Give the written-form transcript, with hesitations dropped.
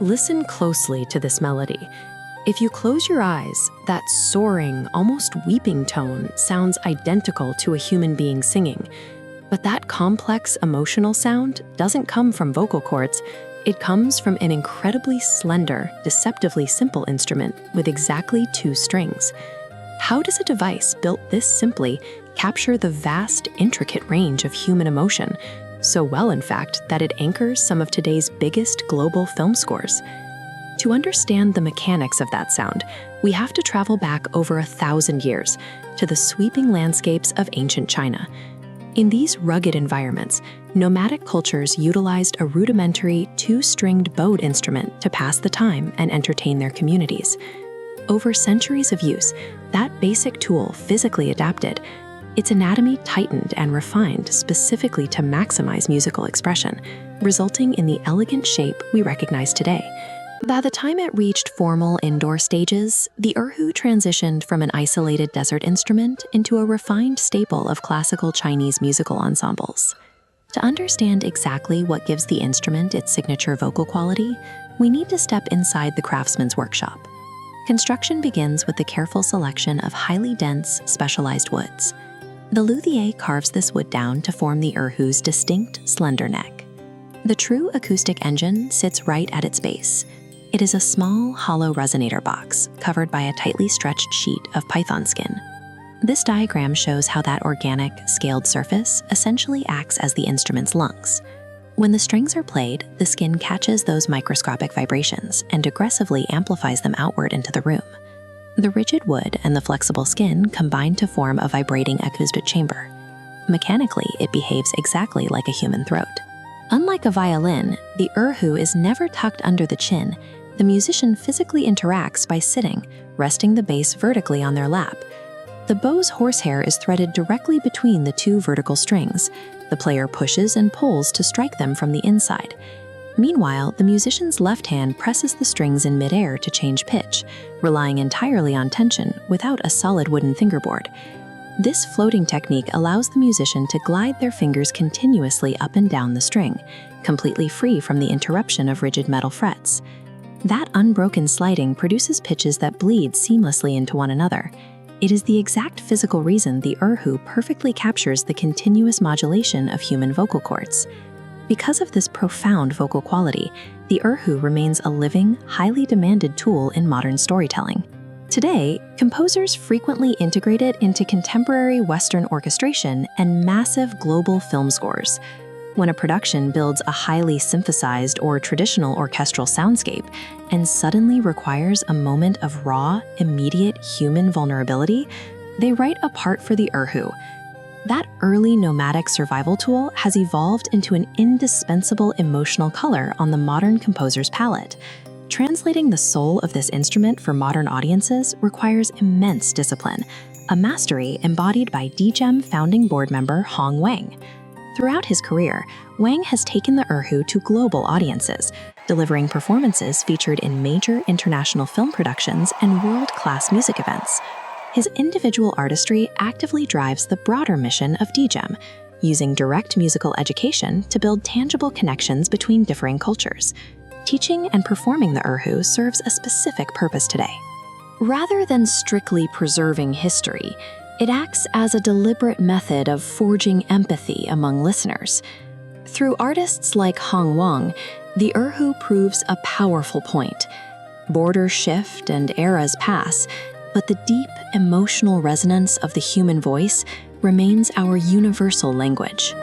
Listen closely to this melody. If you close your eyes, that soaring, almost weeping tone sounds identical to a human being singing. But that complex emotional sound doesn't come from vocal cords. It comes from an incredibly slender, deceptively simple instrument with exactly 2 strings. How does a device built this simply capture the vast, intricate range of human emotion? So well, in fact, that it anchors some of today's biggest global film scores. To understand the mechanics of that sound, we have to travel back over 1,000 years to the sweeping landscapes of ancient China. In these rugged environments, nomadic cultures utilized a rudimentary 2-stringed bowed instrument to pass the time and entertain their communities. Over centuries of use, that basic tool physically adapted, its anatomy tightened and refined specifically to maximize musical expression, resulting in the elegant shape we recognize today. By the time it reached formal indoor stages, the erhu transitioned from an isolated desert instrument into a refined staple of classical Chinese musical ensembles. To understand exactly what gives the instrument its signature vocal quality, we need to step inside the craftsman's workshop. Construction begins with the careful selection of highly dense, specialized woods. The luthier carves this wood down to form the erhu's distinct, slender neck. The true acoustic engine sits right at its base. It is a small, hollow resonator box covered by a tightly stretched sheet of python skin. This diagram shows how that organic, scaled surface essentially acts as the instrument's lungs. When the strings are played, the skin catches those microscopic vibrations and aggressively amplifies them outward into the room. The rigid wood and the flexible skin combine to form a vibrating acoustic chamber. Mechanically, it behaves exactly like a human throat. Unlike a violin, the erhu is never tucked under the chin. The musician physically interacts by sitting, resting the bass vertically on their lap. The bow's horsehair is threaded directly between the 2 vertical strings. The player pushes and pulls to strike them from the inside. Meanwhile, the musician's left hand presses the strings in midair to change pitch, relying entirely on tension without a solid wooden fingerboard. This floating technique allows the musician to glide their fingers continuously up and down the string, completely free from the interruption of rigid metal frets. That unbroken sliding produces pitches that bleed seamlessly into one another. It is the exact physical reason the erhu perfectly captures the continuous modulation of human vocal cords. Because of this profound vocal quality, the erhu remains a living, highly demanded tool in modern storytelling. Today, composers frequently integrate it into contemporary Western orchestration and massive global film scores. When a production builds a highly synthesized or traditional orchestral soundscape and suddenly requires a moment of raw, immediate human vulnerability, they write a part for the erhu. That early nomadic survival tool has evolved into an indispensable emotional color on the modern composer's palette. Translating the soul of this instrument for modern audiences requires immense discipline, a mastery embodied by DGEM founding board member Hong Wang. Throughout his career, Wang has taken the erhu to global audiences, delivering performances featured in major international film productions and world-class music events. His individual artistry actively drives the broader mission of DGEM, using direct musical education to build tangible connections between differing cultures. Teaching and performing the erhu serves a specific purpose today. Rather than strictly preserving history, it acts as a deliberate method of forging empathy among listeners. Through artists like Hong Wang, the erhu proves a powerful point. Borders shift and eras pass, but the deep emotional resonance of the human voice remains our universal language.